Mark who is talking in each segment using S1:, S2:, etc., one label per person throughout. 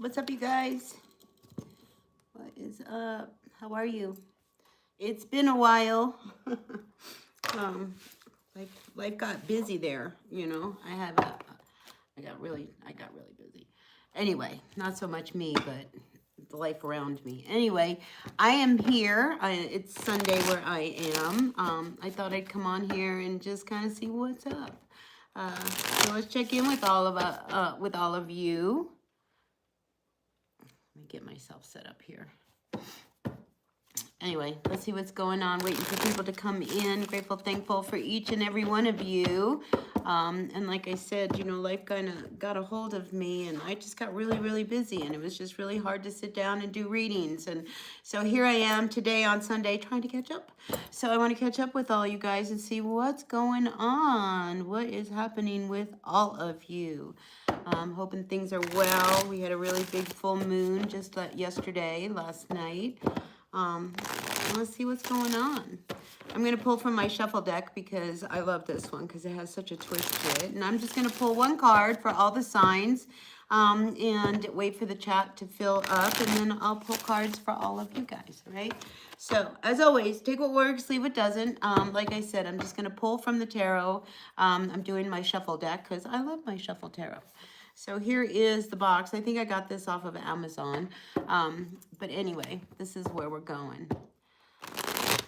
S1: What's up, you guys? What is up? How are you? It's been a while. um, life got busy there. I got really busy. Anyway, not so much me, but the life around me. Anyway, I am here. It's Sunday where I am. I thought I'd come on here and just kind of see what's up. So let's check in with with all of you. Let me get myself set up here. Anyway, let's see what's going on. Waiting for people to come in. Grateful, thankful for each and every one of you. And like I said, life kind of got a hold of me, and I just got really, really busy, and it was just really hard to sit down and do readings. And so here I am today on Sunday trying to catch up. So I want to catch up with all you guys and see what's going on. What is happening with all of you? Hoping things are well. We had a really big full moon just yesterday, last night. Let's see what's going on. I'm going to pull from my shuffle deck because I love this one because it has such a twist to it. And I'm just going to pull one card for all the signs and wait for the chat to fill up. And then I'll pull cards for all of you guys, all right? So, as always, take what works, leave what doesn't. Like I said, I'm just going to pull from the tarot. I'm doing my shuffle deck because I love my shuffle tarot. So here is the box. I think I got this off of Amazon. But anyway, this is where we're going.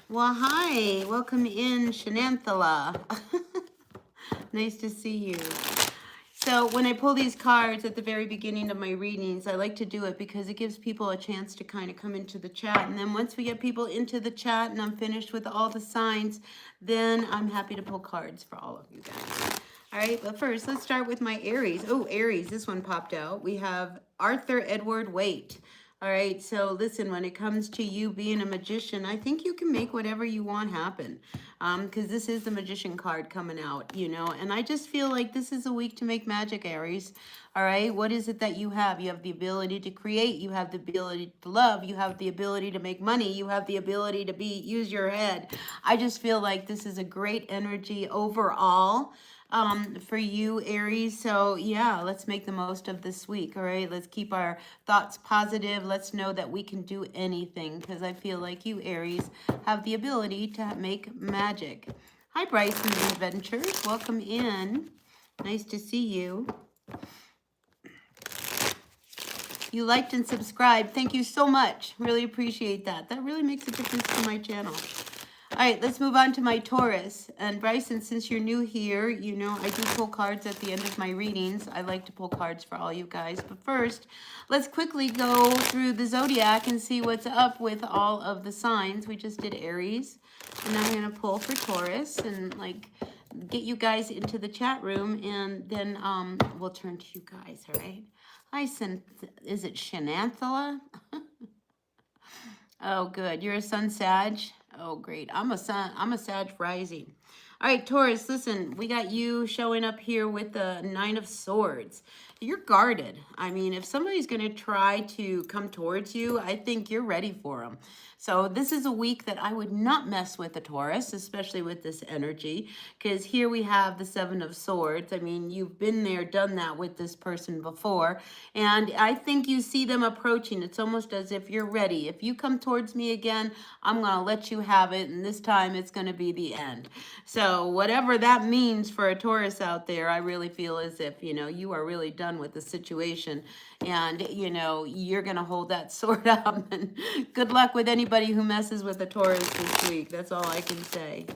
S1: Well, hi. Welcome in, Shenanthela. Nice to see you. So when I pull these cards at the very beginning of my readings, I like to do it because it gives people a chance to kind of come into the chat. And then once we get people into the chat and I'm finished with all the signs, then I'm happy to pull cards for all of you guys. All right, but first, let's start with my Aries. Oh, Aries, this one popped out. We have Arthur Edward Waite. All right, so listen, when it comes to you being a magician, I think you can make whatever you want happen. Because this is the magician card coming out, and I just feel like this is a week to make magic, Aries. All right, what is it that you have? You have the ability to create, you have the ability to love, you have the ability to make money, you have the ability to use your head. I just feel like this is a great energy overall for you, Aries. So yeah, let's make the most of this week. All right, let's keep our thoughts positive. Let's know that we can do anything because I feel like you, Aries, have the ability to make magic. Hi, Bryson Adventures. Welcome in. Nice to see you. You liked and subscribed. Thank you so much. Really appreciate that. That really makes a difference to my channel. All right, let's move on to my Taurus. And Bryson, since you're new here, I do pull cards at the end of my readings. I like to pull cards for all you guys. But first, let's quickly go through the zodiac and see what's up with all of the signs. We just did Aries. And I'm going to pull for Taurus and get you guys into the chat room. And then we'll turn to you guys, all right? Hi, is it Shenanthela? Oh, good. You're a sun Sag? Oh, great. I'm a Sag rising. All right, Taurus, listen, we got you showing up here with the Nine of Swords. You're guarded. I mean, if somebody's going to try to come towards you, I think you're ready for them. So this is a week that I would not mess with a Taurus, especially with this energy, because here we have the Seven of Swords. I mean, you've been there, done that with this person before, and I think you see them approaching. It's almost as if you're ready. If you come towards me again, I'm going to let you have it, and this time it's going to be the end. So whatever that means for a Taurus out there, I really feel as if, you are really done with the situation, and, you're going to hold that sword up, and good luck with anybody who messes with a Taurus this week. That's all I can say.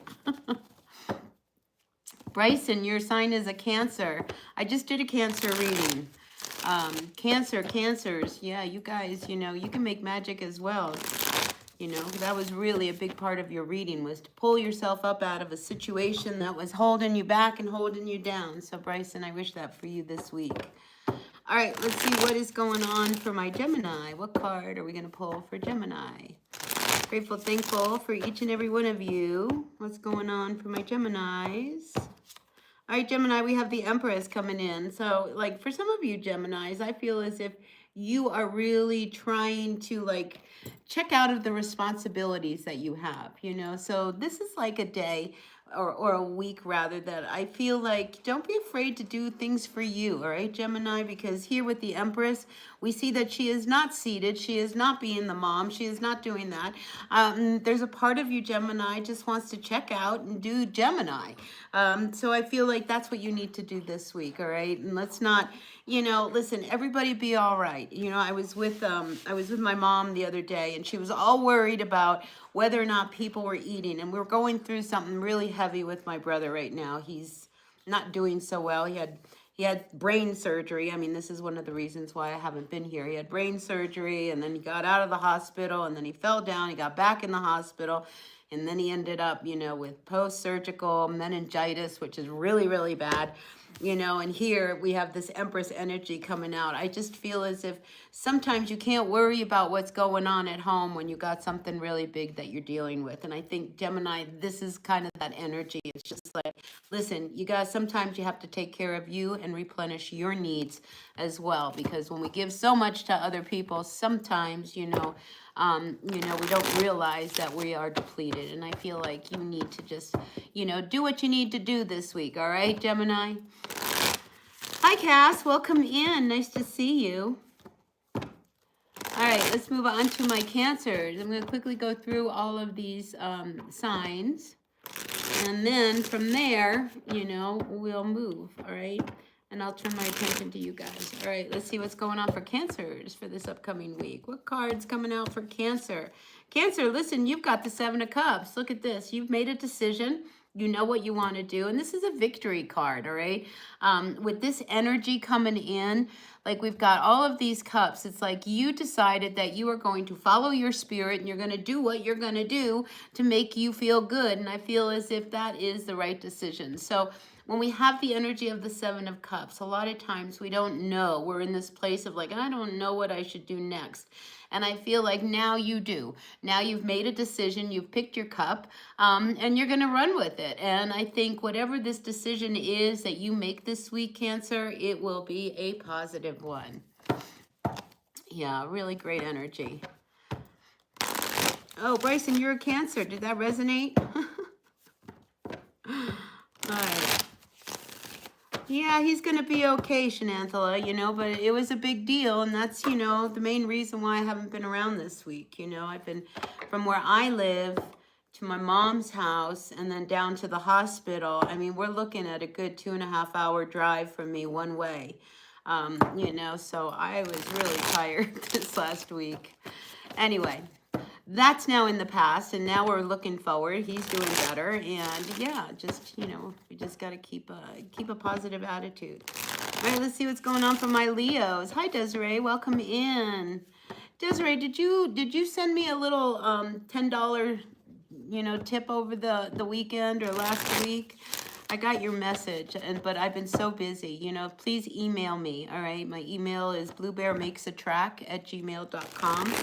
S1: Bryson, your sign is a Cancer. I just did a Cancer reading. Cancers, yeah, you guys, you can make magic as well. That was really a big part of your reading, was to pull yourself up out of a situation that was holding you back and holding you down. So, Bryson, I wish that for you this week. All right, let's see what is going on for my Gemini. What card are we going to pull for Gemini? Grateful, thankful for each and every one of you. What's going on for my Geminis? All right, Gemini, we have the Empress coming in. So, for some of you Geminis, I feel as if you are really trying to, check out of the responsibilities that you have, So this is like a day or a week rather, that I feel like don't be afraid to do things for you, all right, Gemini? Because here with the Empress, we see that she is not seated. She is not being the mom. She is not doing that. There's a part of you, Gemini, just wants to check out and do Gemini. So I feel like that's what you need to do this week, all right? And let's not, listen, everybody be all right. I was with my mom the other day, and she was all worried about whether or not people were eating. And we're going through something really heavy with my brother right now. He's not doing so well. He had brain surgery. I mean, this is one of the reasons why I haven't been here. He had brain surgery, and then he got out of the hospital, and then he fell down. He got back in the hospital, and then he ended up, with post-surgical meningitis, which is really, really bad. And here we have this Empress energy coming out. I just feel as if sometimes you can't worry about what's going on at home when you got something really big that you're dealing with. And I think, Gemini, this is kind of that energy. It's just like, listen, you guys, sometimes you have to take care of you and replenish your needs as well. Because when we give so much to other people, sometimes, we don't realize that we are depleted. And I feel like you need to just, do what you need to do this week. All right, Gemini? Hi, Cass. Welcome in. Nice to see you. All right, let's move on to my Cancers. I'm going to quickly go through all of these signs. And then from there, we'll move. All right? And I'll turn my attention to you guys. All right, let's see what's going on for Cancers for this upcoming week. What card's coming out for Cancer? Cancer, listen, you've got the Seven of Cups. Look at this. You've made a decision. You know what you want to do. And this is a victory card, all right? With this energy coming in, like we've got all of these cups. It's like you decided that you are going to follow your spirit and you're going to do what you're going to do to make you feel good. And I feel as if that is the right decision. So when we have the energy of the Seven of Cups, a lot of times we don't know. We're in this place of like, I don't know what I should do next. And I feel like now you do. Now you've made a decision, you've picked your cup, and you're going to run with it. And I think whatever this decision is that you make this week, Cancer, it will be a positive one. Yeah, really great energy. Oh, Bryson, you're a Cancer. Did that resonate? All right. Yeah, he's going to be okay, Shananthela, but it was a big deal. And that's, the main reason why I haven't been around this week. I've been from where I live to my mom's house and then down to the hospital. I mean, we're looking at a good 2.5-hour drive from me one way, so I was really tired this last week. Anyway. That's now in the past, and now we're looking forward. He's doing better, and yeah, just we just got to keep a positive attitude. All right, let's see what's going on for my Leos. Hi, Desiree, welcome in. Desiree, did you send me a little $10 tip over the weekend or last week? I got your message, but I've been so busy. Please email me. All right, my email is bluebearmakesatrack@gmail.com.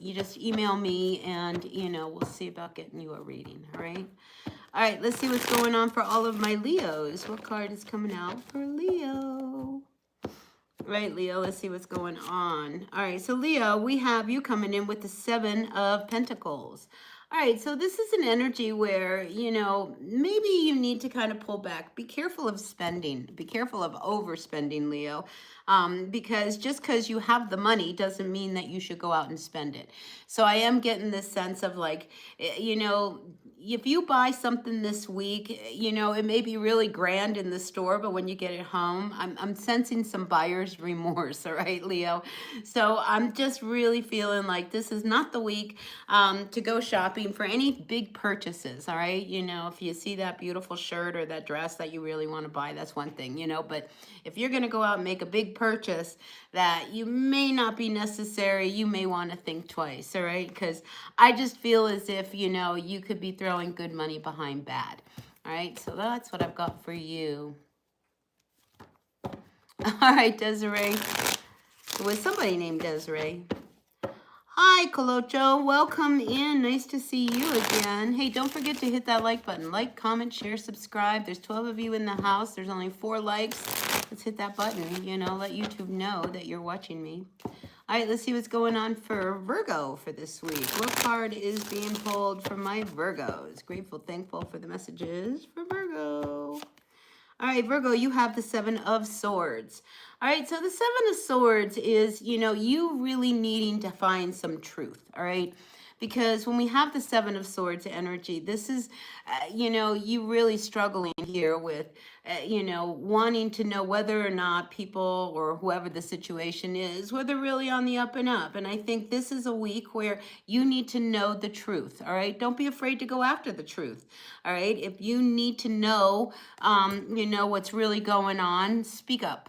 S1: You just email me and, we'll see about getting you a reading, all right? All right, let's see what's going on for all of my Leos. What card is coming out for Leo? Right, Leo, let's see what's going on. All right, so Leo, we have you coming in with the Seven of Pentacles. All right, so this is an energy where, maybe you need to kind of pull back. Be careful of spending. Be careful of overspending, Leo. Because just because you have the money doesn't mean that you should go out and spend it. So I am getting this sense of like, if you buy something this week, it may be really grand in the store, but when you get it home, I'm sensing some buyer's remorse, all right, Leo? So I'm just really feeling like this is not the week to go shopping for any big purchases, all right? If you see that beautiful shirt or that dress that you really want to buy, that's one thing, but if you're going to go out and make a big purchase that you may not be necessary, you may want to think twice, all right? Because I just feel as if, you could be throwing good money behind bad. All right, so that's what I've got for you. All right, Desiree. There was somebody named Desiree. Hi, Colocho. Welcome in. Nice to see you again. Hey, don't forget to hit that like button. Like, comment, share, subscribe. There's 12 of you in the house. There's only 4 likes. Let's hit that button, let YouTube know that you're watching me. All right, let's see what's going on for Virgo for this week. What card is being pulled for my Virgos? Grateful, thankful for the messages for Virgo. All right, Virgo, you have the Seven of Swords. All right, so the Seven of Swords is, you really needing to find some truth, all right? Because when we have the Seven of Swords energy, this is, you really struggling here with, wanting to know whether or not people or whoever the situation is, whether really on the up and up. And I think this is a week where you need to know the truth, all right? Don't be afraid to go after the truth, all right? If you need to know, what's really going on, speak up.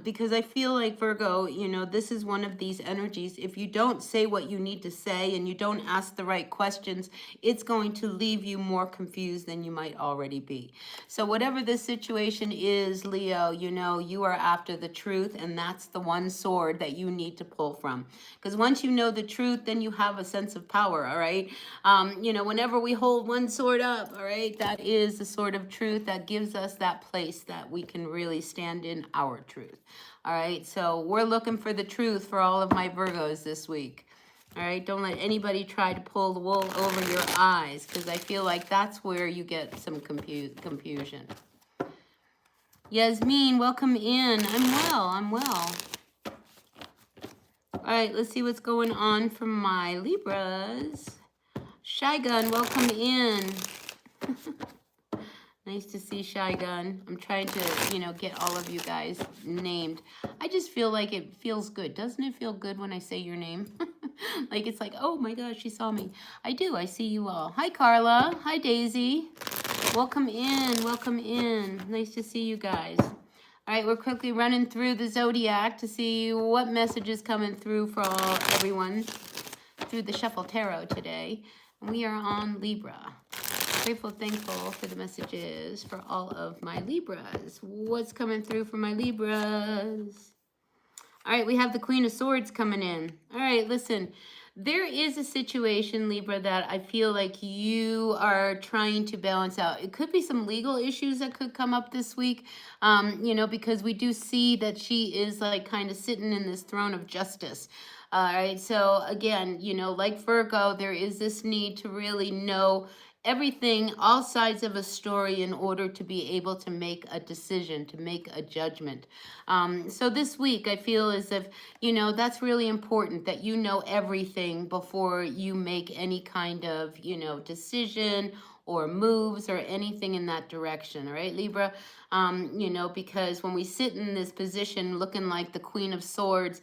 S1: Because I feel like Virgo, this is one of these energies. If you don't say what you need to say and you don't ask the right questions, it's going to leave you more confused than you might already be. So whatever this situation is, Leo, you are after the truth, and that's the one sword that you need to pull from. Because once you know the truth, then you have a sense of power, all right? Whenever we hold one sword up, all right, that is the sword of truth that gives us that place that we can really stand in our truth. All right, so we're looking for the truth for all of my Virgos this week. All right, don't let anybody try to pull the wool over your eyes, because I feel like that's where you get some confusion. Yasmin, welcome in. I'm well. All right, let's see what's going on for my Libras. Shy Gun, welcome in. Nice to see Shy Gun. I'm trying to, get all of you guys named. I just feel like it feels good. Doesn't it feel good when I say your name? Like, it's like, oh my gosh, she saw me. I do. I see you all. Hi, Carla. Hi, Daisy. Welcome in. Welcome in. Nice to see you guys. All right, we're quickly running through the Zodiac to see what message is coming through for everyone through the Shuffle Tarot today. We are on Libra. Grateful, thankful for the messages for all of my Libras. What's coming through for my Libras? All right, we have the Queen of Swords coming in. All right, listen. There is a situation, Libra, that I feel like you are trying to balance out. It could be some legal issues that could come up this week, because we do see that she is like kind of sitting in this throne of justice. All right, so again, like Virgo, there is this need to really know everything, all sides of a story in order to be able to make a decision, to make a judgment. So this week, I feel as if, that's really important that you know everything before you make any kind of, decision or moves or anything in that direction, all right, Libra? Because when we sit in this position looking like the Queen of Swords,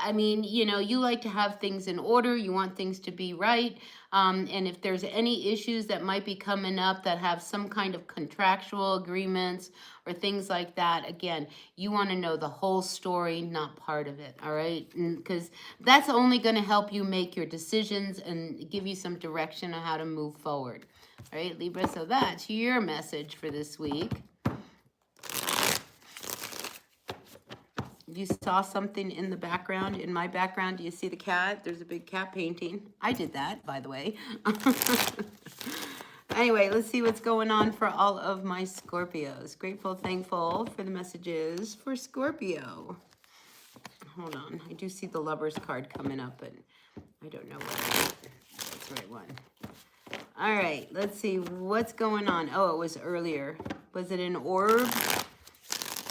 S1: you like to have things in order. You want things to be right. And if there's any issues that might be coming up that have some kind of contractual agreements or things like that, again, you want to know the whole story, not part of it, all right? Because that's only going to help you make your decisions and give you some direction on how to move forward. All right, Libra, so that's your message for this week. You saw something in the background. In my background, do you see the cat? There's a big cat painting. I did that, by the way. Anyway, let's see what's going on for all of my Scorpios. Grateful, thankful for the messages for Scorpio. Hold on. I do see the Lover's card coming up, but I don't know what. That's the right one. All right, let's see what's going on. Oh, it was earlier. Was it an orb?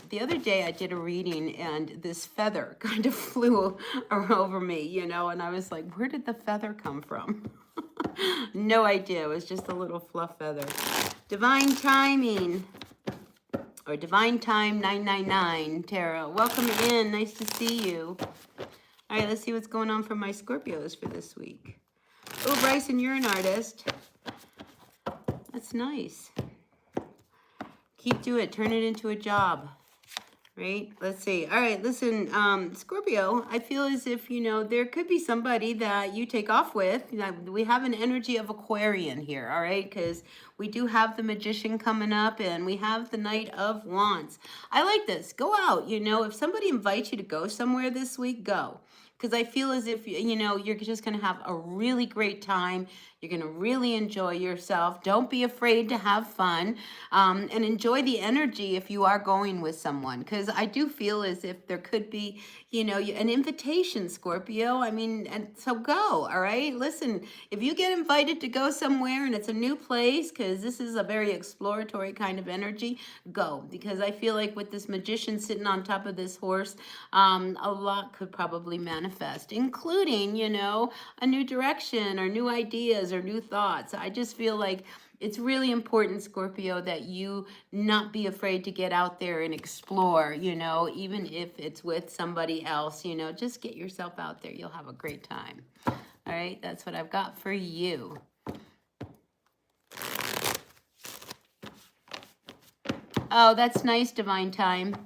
S1: The other day I did a reading and this feather kind of flew over me, and I was like, where did the feather come from? No idea. It was just a little fluff feather. Divine Timing, or Divine Time 999, Tara. Welcome in. Nice to see you. All right, let's see what's going on for my Scorpios for this week. Oh, Bryson, you're an artist. That's nice. Keep doing it. Turn it into a job. Right? Let's see. All right, listen, Scorpio, I feel as if, there could be somebody that you take off with. We have an energy of Aquarian here, all right? Because we do have the Magician coming up and we have the Knight of Wands. I like this. Go out, if somebody invites you to go somewhere this week, go. because I feel as if, you know, you're just going to have a really great time. You're going to really enjoy yourself. Don't be afraid to have fun, and enjoy the energy if you are going with someone. Because I do feel as if there could be, you know, an invitation, Scorpio. I mean, and so go, all right? Listen, if you get invited to go somewhere and it's a new place, because this is a very exploratory kind of energy, go. Because I feel like with this magician sitting on top of this horse, a lot could probably manifest, including, you know, a new direction or new ideas or new thoughts. I just feel like it's really important, Scorpio, that you not be afraid to get out there and explore, you know, even if it's with somebody else, you know, just get yourself out there. You'll have a great time. All right, that's what I've got for you. Oh, that's nice, Divine Time.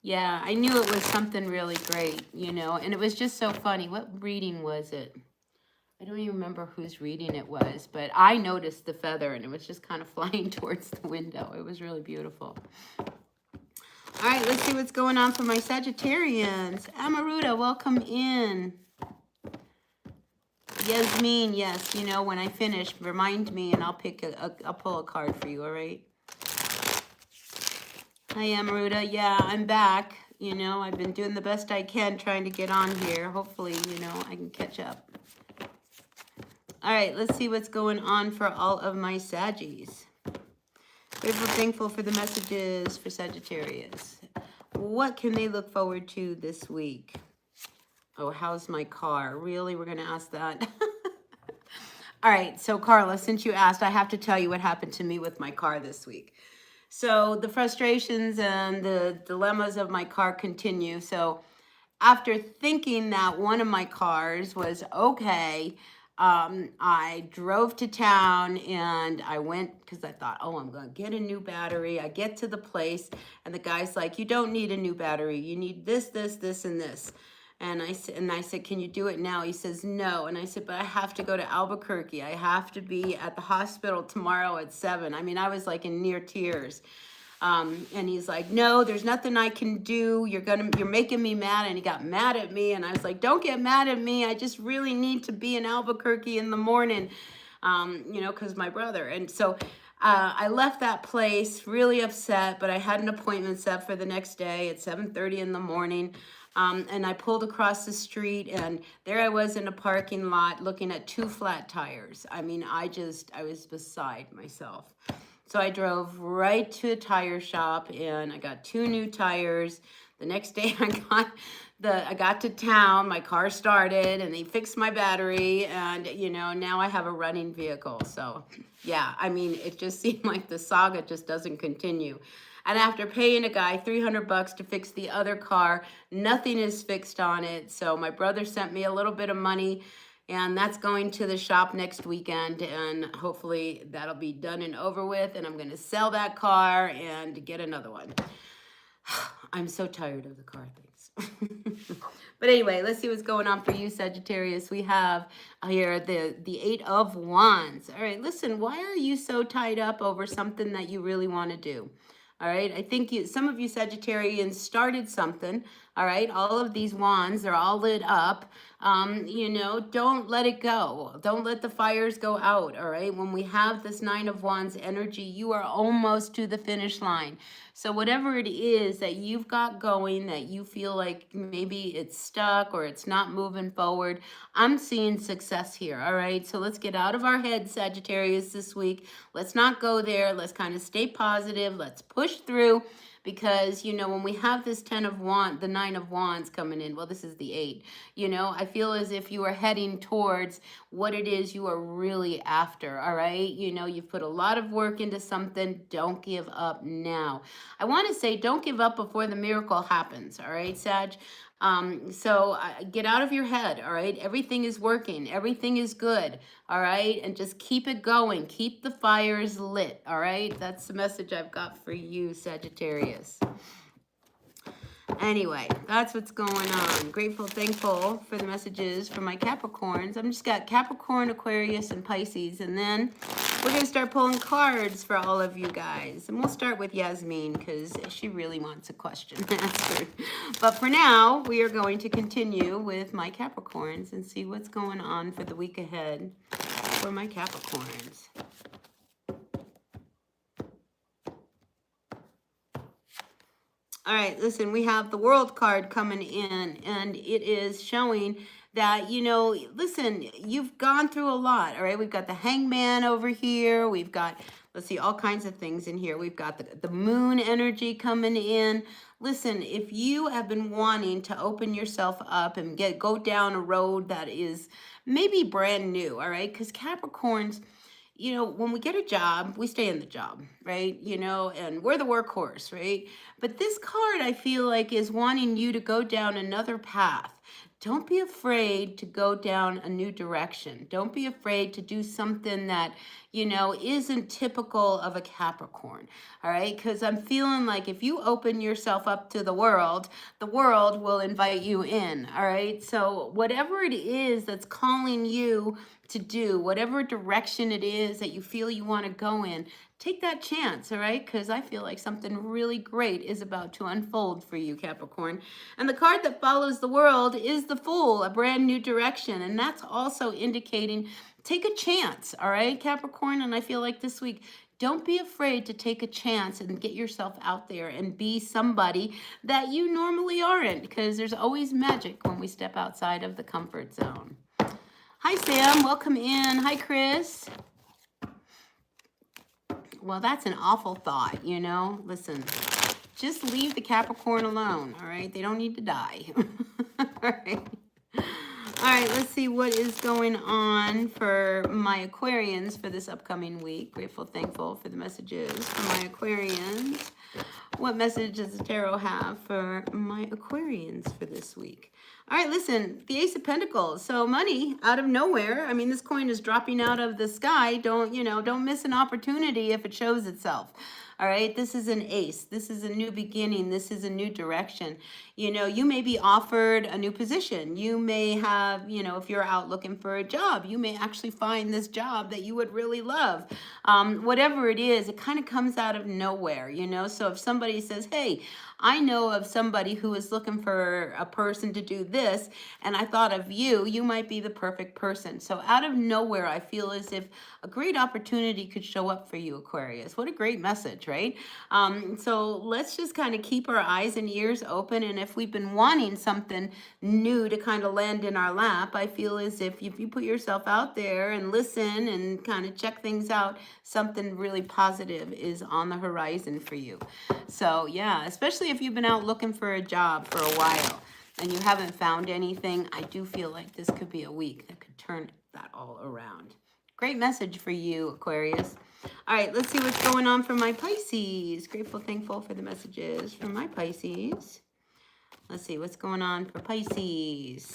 S1: Yeah, I knew it was something really great, you know, and it was just so funny. What reading was it? I don't even remember whose reading it was, but I noticed the feather and it was just kind of flying towards the window. It was really beautiful. All right, let's see what's going on for my Sagittarians. Amaruta, welcome in. Yasmin, yes, you know, when I finish, remind me and I'll pick I'll pull a card for you, all right? Hi, Amaruta. Yeah, I'm back. You know, I've been doing the best I can trying to get on here. Hopefully, you know, I can catch up. All right, let's see what's going on for all of my Saggies. Grateful, thankful for the messages for Sagittarius. What can they look forward to this week? Oh, how's my car? Really? We're going to ask that? All right, so Carla, since you asked, I have to tell you what happened to me with my car this week. So the frustrations and the dilemmas of my car continue. So after thinking that one of my cars was okay, I drove to town and I went because I thought, oh, I'm going to get a new battery. I get to the place and the guy's like, you don't need a new battery. You need this, this, this, and this. And I said, can you do it now? He says, no. And I said, but I have to go to Albuquerque. I have to be at the hospital tomorrow at 7. I mean, I was like in near tears. And he's like, no, there's nothing I can do. You're making me mad. And he got mad at me. And I was like, don't get mad at me. I just really need to be in Albuquerque in the morning, you know, because my brother. And so I left that place really upset, but I had an appointment set for the next day at 7:30 in the morning. And I pulled across the street and there I was in a parking lot looking at 2 flat tires. I mean, I was beside myself. So I drove right to a tire shop and I got 2 new tires. The next day I got to town, my car started and they fixed my battery and, you know, now I have a running vehicle. So yeah, I mean, it just seemed like the saga just doesn't continue. And after paying a guy $300 to fix the other car, nothing is fixed on it. So my brother sent me a little bit of money and that's going to the shop next weekend. And hopefully that'll be done and over with. And I'm going to sell that car and get another one. I'm so tired of the car things. But anyway, let's see what's going on for you, Sagittarius. We have here the 8 of Wands. All right, listen, why are you so tied up over something that you really want to do? All right, I think some of you Sagittarians started something. All right, all of these wands, they're all lit up. You know, don't let it go. Don't let the fires go out. All right, when we have this 9 of Wands energy, you are almost to the finish line. So whatever it is that you've got going that you feel like maybe it's stuck or it's not moving forward, I'm seeing success here. All right, so let's get out of our head, Sagittarius, this week. Let's not go there. Let's kind of stay positive. Let's push through. Because, you know, when we have this 10 of Wands, the 9 of Wands coming in, well, this is the 8, you know, I feel as if you are heading towards what it is you are really after, all right? You know, you've put a lot of work into something. Don't give up now. I want to say don't give up before the miracle happens, all right, Sag? So get out of your head, all right? Everything is working. Everything is good, all right? And just keep it going. Keep the fires lit, all right? That's the message I've got for you, Sagittarius. Anyway, that's what's going on. Grateful, thankful for the messages from my Capricorns. I've just got Capricorn, Aquarius, and Pisces. And then We're going to start pulling cards for all of you guys. And we'll start with Yasmin because she really wants a question answered. But for now, we are going to continue with my Capricorns and see what's going on for the week ahead for my Capricorns. All right, listen, we have the World card coming in, and it is showing that, you know, listen, you've gone through a lot, all right? We've got the Hangman over here. We've got, let's see, all kinds of things in here. We've got the moon energy coming in. Listen, if you have been wanting to open yourself up and go down a road that is maybe brand new, all right? Because Capricorns, you know, when we get a job, we stay in the job, right? You know, and we're the workhorse, right? But this card, I feel like, is wanting you to go down another path. Don't be afraid to go down a new direction. Don't be afraid to do something that, you know, isn't typical of a Capricorn, all right? Because I'm feeling like if you open yourself up to the world will invite you in, all right? So whatever it is that's calling you to do, whatever direction it is that you feel you want to go in, take that chance, all right? Because I feel like something really great is about to unfold for you, Capricorn. And the card that follows the world is the Fool, a brand new direction. And that's also indicating take a chance, all right, Capricorn? And I feel like this week, don't be afraid to take a chance and get yourself out there and be somebody that you normally aren't, because there's always magic when we step outside of the comfort zone. Hi, Sam. Welcome in. Hi, Chris. Well, that's an awful thought, you know. Listen, just leave the Capricorn alone, all right? They don't need to die. All right. All right, let's see what is going on for my Aquarians for this upcoming week. Grateful, thankful for the messages for my Aquarians. What message does the tarot have for my Aquarians for this week? All right, listen, the Ace of Pentacles. So money out of nowhere. I mean, this coin is dropping out of the sky. Don't miss an opportunity if it shows itself. All right, this is an ace. This is a new beginning. This is a new direction. You know, you may be offered a new position. You may have, you know, if you're out looking for a job, you may actually find this job that you would really love. Whatever it is, it kind of comes out of nowhere, you know. So if somebody says, hey, I know of somebody who is looking for a person to do this, and I thought of you, you might be the perfect person. So out of nowhere, I feel as if a great opportunity could show up for you, Aquarius. What a great message, right? So let's just kind of keep our eyes and ears open. And if we've been wanting something new to kind of land in our lap, I feel as if you put yourself out there and listen and kind of check things out, something really positive is on the horizon for you. So yeah, especially if you've been out looking for a job for a while and you haven't found anything, I do feel like this could be a week that could turn that all around. Great message for you, Aquarius. All right, let's see what's going on for my Pisces. Grateful, thankful for the messages from my Pisces. Let's see what's going on for Pisces.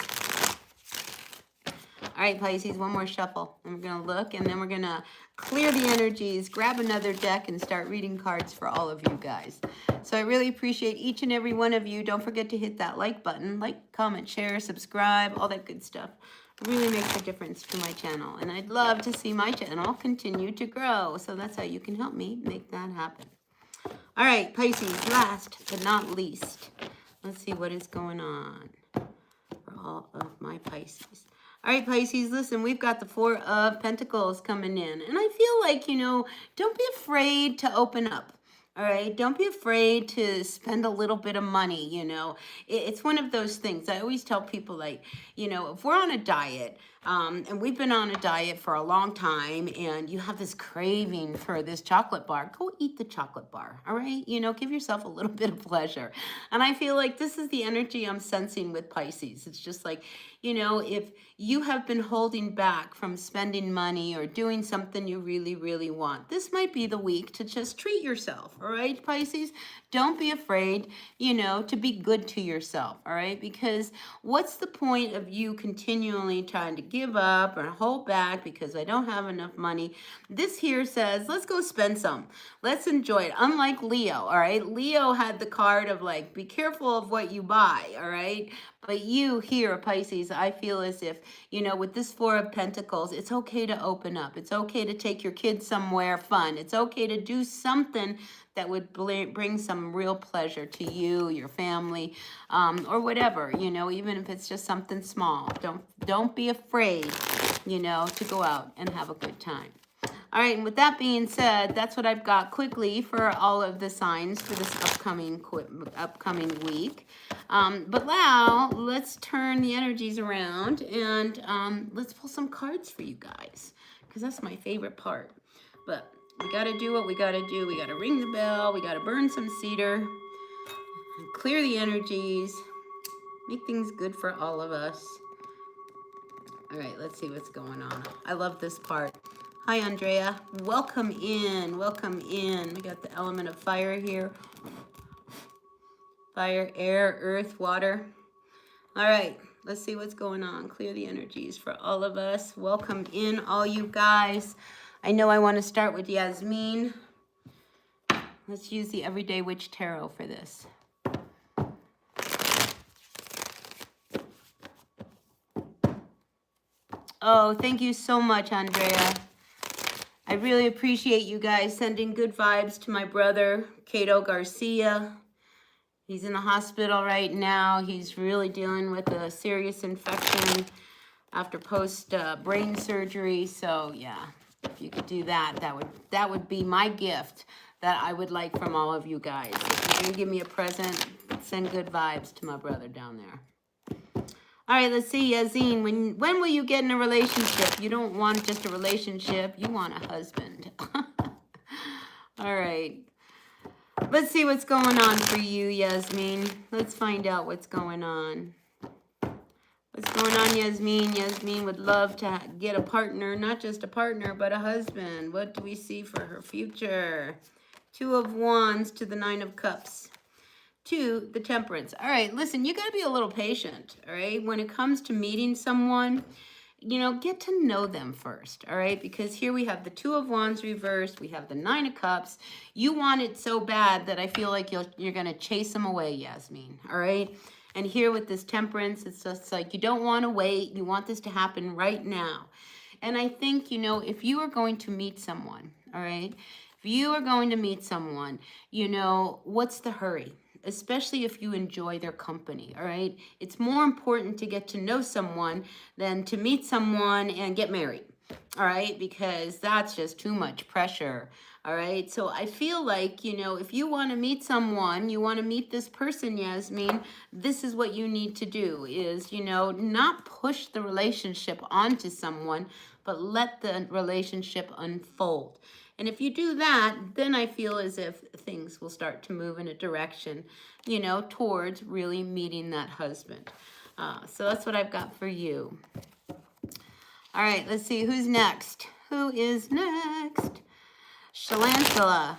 S1: All right, Pisces, one more shuffle. And we're going to look, and then we're going to clear the energies, grab another deck, and start reading cards for all of you guys. So I really appreciate each and every one of you. Don't forget to hit that like button. Like, comment, share, subscribe, all that good stuff. It really makes a difference to my channel. And I'd love to see my channel continue to grow. So that's how you can help me make that happen. All right, Pisces, last but not least. Let's see what is going on for all of my Pisces. All right, Pisces, listen, we've got the Four of Pentacles coming in. And I feel like, you know, don't be afraid to open up. All right, don't be afraid to spend a little bit of money, you know. It's one of those things. I always tell people, like, you know, if we're on a diet, and we've been on a diet for a long time, and you have this craving for this chocolate bar, go eat the chocolate bar, all right? You know, give yourself a little bit of pleasure. And I feel like this is the energy I'm sensing with Pisces. It's just like, you know, if you have been holding back from spending money or doing something you really, really want, this might be the week to just treat yourself, all right, Pisces? Don't be afraid, you know, to be good to yourself, all right? Because what's the point of you continually trying to give up or hold back because I don't have enough money? This here says, let's go spend some. Let's enjoy it. Unlike Leo, all right? Leo had the card of like, be careful of what you buy, all right? But you here, Pisces, I feel as if, you know, with this Four of Pentacles, it's okay to open up. It's okay to take your kids somewhere fun. It's okay to do something that would bring some real pleasure to you, your family, or whatever, you know, even if it's just something small. Don't be afraid, you know, to go out and have a good time. All right, and with that being said, that's what I've got quickly for all of the signs for this upcoming week. But now, let's turn the energies around and let's pull some cards for you guys, because that's my favorite part. But we got to do what we got to do. We got to ring the bell. We got to burn some cedar, clear the energies, make things good for all of us. All right, let's see what's going on. I love this part. Hi, Andrea. Welcome in. Welcome in. We got the element of fire here. Fire, air, earth, water. All right, let's see what's going on. Clear the energies for all of us. Welcome in, all you guys. I know I want to start with Yasmin. Let's use the Everyday Witch Tarot for this. Oh, thank you so much, Andrea. I really appreciate you guys sending good vibes to my brother, Cato Garcia. He's in the hospital right now. He's really dealing with a serious infection after post-brain surgery. So, yeah, if you could do that, that would be my gift that I would like from all of you guys. If you're going to give me a present, send good vibes to my brother down there. All right, let's see, Yazine. When will you get in a relationship? You don't want just a relationship. You want a husband. All right. Let's see what's going on for you, Yasmin. Let's find out what's going on. What's going on, Yasmin? Yasmin would love to get a partner, not just a partner, but a husband. What do we see for her future? Two of Wands to the Nine of Cups. To the Temperance. All right, listen, you got to be a little patient, all right? When it comes to meeting someone, you know, get to know them first, all right? Because here we have the Two of Wands reversed. We have the Nine of Cups. You want it so bad that I feel like you're going to chase them away, Yasmin, all right? And here with this Temperance, it's just like you don't want to wait. You want this to happen right now. And I think, you know, if you are going to meet someone, all right? If you are going to meet someone, you know, what's the hurry? Especially if you enjoy their company, all right? It's more important to get to know someone than to meet someone and get married, all right? Because that's just too much pressure, all right? So I feel like, you know, if you want to meet someone, you want to meet this person, Yasmin, this is what you need to do is, you know, not push the relationship onto someone, but let the relationship unfold. And if you do that, then I feel as if things will start to move in a direction, you know, towards really meeting that husband. So that's what I've got for you. All right, let's see who's next. Who is next? Shalantala.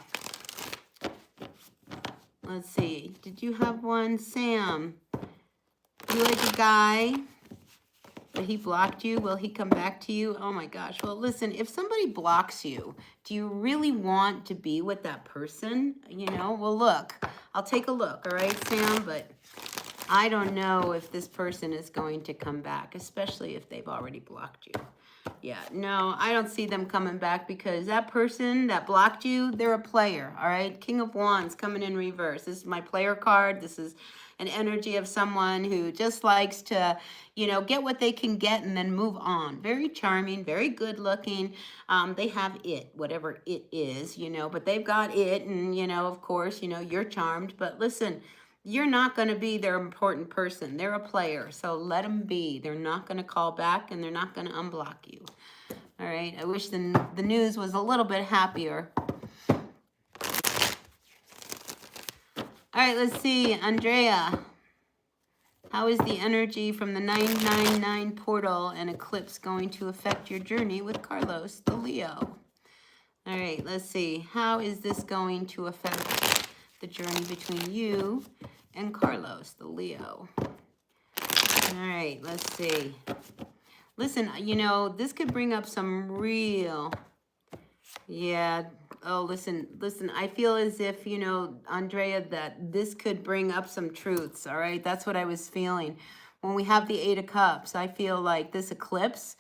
S1: Let's see. Did you have one? Sam. You like a guy? But he blocked you. Will he come back to you? Oh my gosh. Well, listen, if somebody blocks you, do you really want to be with that person? You know, well, look, I'll take a look. All right, Sam, but I don't know if this person is going to come back, especially if they've already blocked you. Yeah, no, I don't see them coming back because that person that blocked you, they're a player, all right? King of Wands coming in reverse. This is my player card. This is an energy of someone who just likes to, you know, get what they can get and then move on. Very charming, very good looking. They have it, whatever it is, you know, but they've got it. And, you know, of course, you know, you're charmed. But listen, you're not going to be their important person. They're a player. So let them be. They're not going to call back and they're not going to unblock you. All right. I wish the news was a little bit happier. All right, let's see, Andrea. How is the energy from the 999 portal and eclipse going to affect your journey with Carlos, the Leo? All right, let's see. How is this going to affect the journey between you and Carlos, the Leo? All right, let's see. Listen, you know, this could bring up some real, oh, listen, I feel as if, you know, Andrea, that this could bring up some truths, all right? That's what I was feeling when we have the Eight of Cups, I feel like this eclipse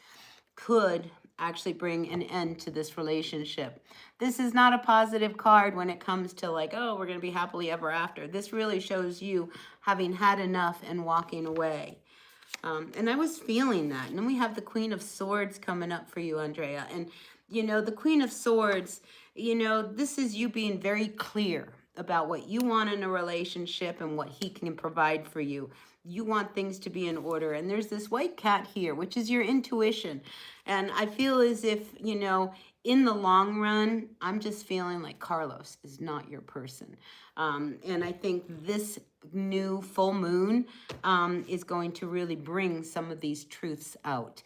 S1: could actually bring an end to this relationship. This is not a positive card when it comes to like, oh, we're going to be happily ever after. This really shows you having had enough and walking away. And I was feeling that. And then we have the Queen of Swords coming up for you, Andrea. And, you know, the Queen of Swords, you know, this is you being very clear about what you want in a relationship and what he can provide for you. You want things to be in order. And there's this white cat here, which is your intuition. And I feel as if, you know, in the long run, I'm just feeling like Carlos is not your person. And I think this new full moon is going to really bring some of these truths out.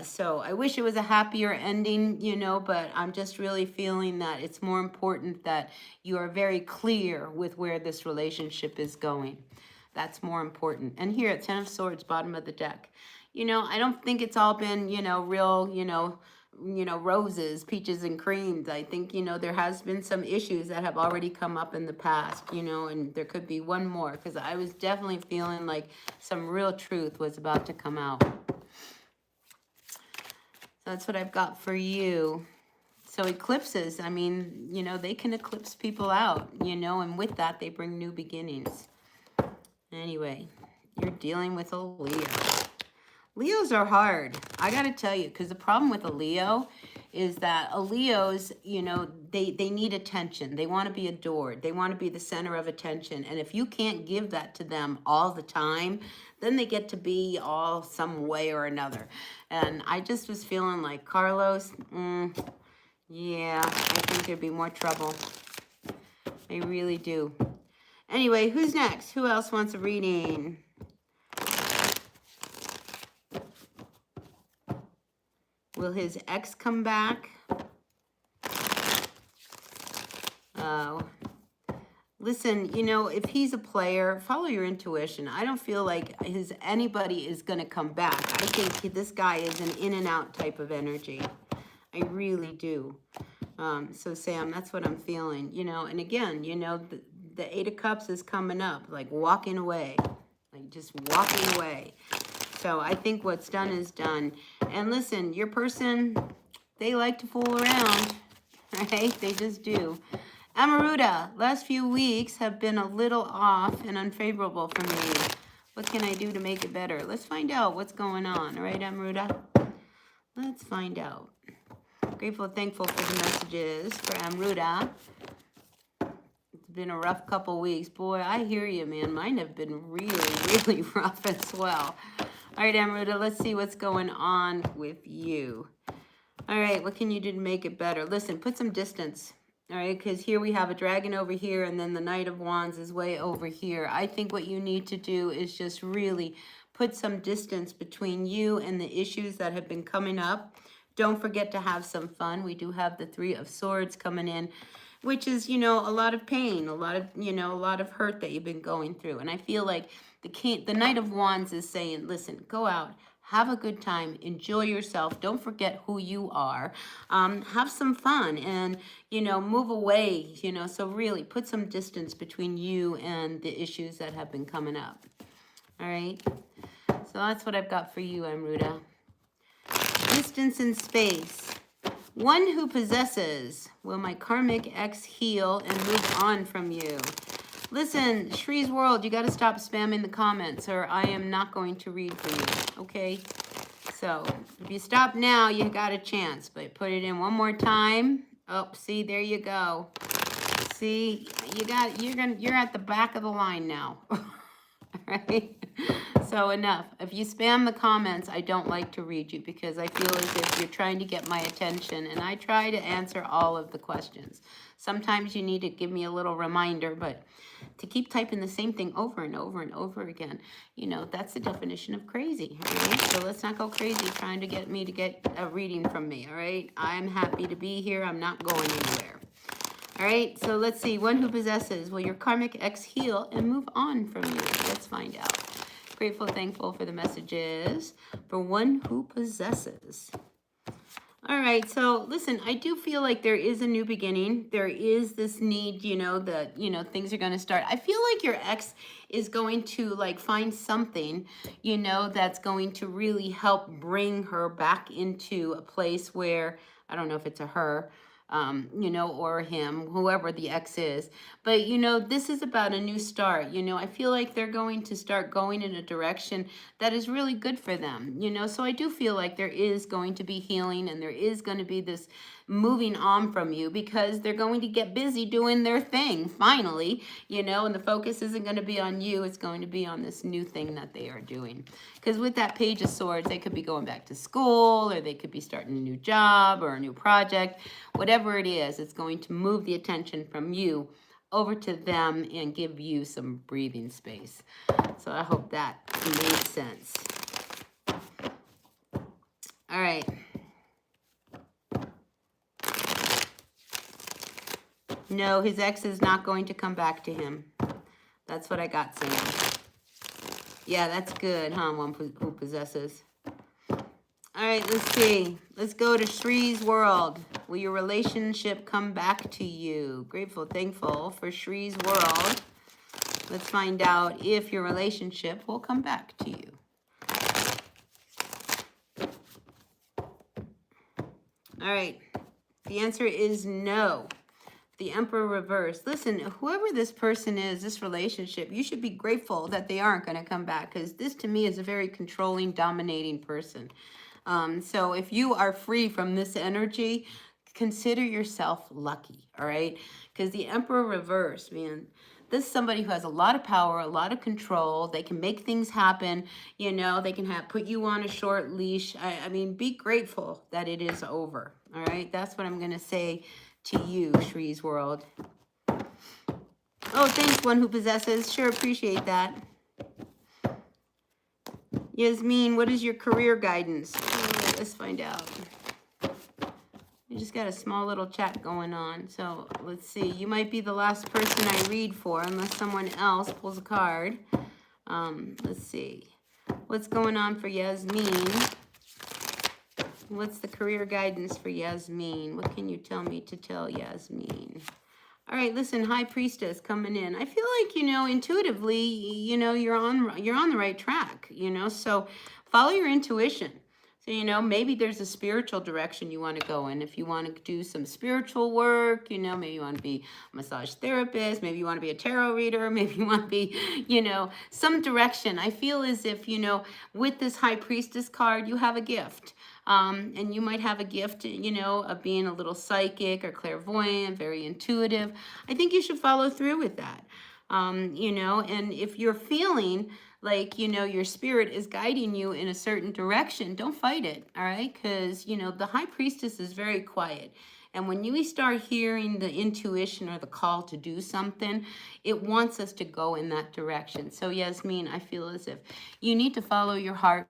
S1: So I wish it was a happier ending, you know, but I'm just really feeling that it's more important that you are very clear with where this relationship is going. That's more important. And here at 10 of Swords, bottom of the deck, you know, I don't think it's all been, you know, real, you know, roses, peaches and creams. I think, you know, there has been some issues that have already come up in the past, you know, and there could be one more, because I was definitely feeling like some real truth was about to come out. So that's what I've got for you. So eclipses, I mean, you know, they can eclipse people out, you know, and with that, they bring new beginnings. Anyway, you're dealing with a Leo. Leos are hard, I gotta tell you, because the problem with a Leo is that a Leo's, you know, they need attention. They want to be adored. They want to be the center of attention. And if you can't give that to them all the time, then they get to be all some way or another. And I just was feeling like, Carlos, yeah, I think there'd be more trouble. I really do. Anyway, who's next? Who else wants a reading? Will his ex come back? Oh. Listen, you know, if he's a player, follow your intuition. I don't feel like anybody is going to come back. I think this guy is an in and out type of energy. I really do. So Sam, that's what I'm feeling, you know. And again, you know, the Eight of Cups is coming up, like walking away, like just walking away. So I think what's done is done. And listen, your person, they like to fool around, right? They just do. Amaruta, last few weeks have been a little off and unfavorable for me. What can I do to make it better? Let's find out what's going on, all right, Amaruta? Let's find out. Grateful and thankful for the messages for Amaruta. It's been a rough couple weeks. Boy, I hear you, man. Mine have been really, really rough as well. All right, Amaruta, let's see what's going on with you. All right, what can you do to make it better? Listen, put some distance, all right, because here we have a dragon over here, and then the Knight of Wands is way over here. I think what you need to do is just really put some distance between you and the issues that have been coming up. Don't forget to have some fun. We do have the Three of Swords coming in, which is, you know, a lot of pain, a lot of, you know, a lot of hurt that you've been going through. And I feel like the Knight of Wands is saying, listen, go out, have a good time, enjoy yourself, don't forget who you are, have some fun, and, you know, move away, you know, so really put some distance between you and the issues that have been coming up. All right, so that's what I've got for you, Amaruta. Distance and space. One who possesses. Will my karmic ex heal and move on from you? Listen, Shree's World, you got to stop spamming the comments or I am not going to read for you, okay? So, if you stop now, you got a chance. But put it in one more time. Oh, see, there you go. See, you're at the back of the line now. All right? So enough. If you spam the comments, I don't like to read you because I feel as if you're trying to get my attention, and I try to answer all of the questions. Sometimes you need to give me a little reminder, but to keep typing the same thing over and over and over again, you know, that's the definition of crazy, right? So let's not go crazy trying to get me to get a reading from me, all right? I'm happy to be here. I'm not going anywhere. All right, so let's see. One who possesses. Will your karmic ex heal and move on from you? Let's find out. Grateful, thankful for the messages. For one who possesses. All right. So listen, I do feel like there is a new beginning. There is this need, that, things are going to start. I feel like your ex is going to like find something, that's going to really help bring her back into a place where, I don't know if it's a her, or him, whoever the ex is. But, this is about a new start. I feel like they're going to start going in a direction that is really good for them, So I do feel like there is going to be healing and there is going to be this moving on from you because they're going to get busy doing their thing finally, and the focus isn't going to be on you. It's going to be on this new thing that they are doing. Because with that Page of Swords, they could be going back to school or they could be starting a new job or a new project. Whatever it is, it's going to move the attention from you over to them and give you some breathing space. So I hope that made sense. All right. No, his ex is not going to come back to him. That's what I got saying. Yeah, that's good, huh? One who possesses. All right, let's see. Let's go to Shree's world. Will your relationship come back to you? Grateful, thankful for Shree's world. Let's find out if your relationship will come back to you. All right. The answer is no. The Emperor reverse. Listen, whoever this person is, this relationship, you should be grateful that they aren't going to come back because this to me is a very controlling, dominating person. So if you are free from this energy, consider yourself lucky, all right? Because the Emperor reverse, man, this is somebody who has a lot of power, a lot of control. They can make things happen. They can put you on a short leash. I mean, be grateful that it is over, all right? That's what I'm going to say to you, Shree's world. Oh, thanks, one who possesses. Sure, appreciate that. Yasmin, what is your career guidance? Oh, let's find out. We just got a small little chat going on. So let's see. You might be the last person I read for unless someone else pulls a card. Let's see. What's going on for Yasmin? What's the career guidance for Yasmin? What can you tell me to tell Yasmin? All right, listen, High Priestess coming in. I feel like, intuitively, you're on the right track, so follow your intuition. So, maybe there's a spiritual direction you want to go in. If you want to do some spiritual work, maybe you want to be a massage therapist, maybe you want to be a tarot reader, maybe you want to be, some direction. I feel as if, with this High Priestess card, you have a gift. And you might have a gift, of being a little psychic or clairvoyant, very intuitive. I think you should follow through with that. And if you're feeling like, your spirit is guiding you in a certain direction, don't fight it, all right? Because, the High Priestess is very quiet. And when you start hearing the intuition or the call to do something, it wants us to go in that direction. So, Yasmin, I feel as if you need to follow your heart.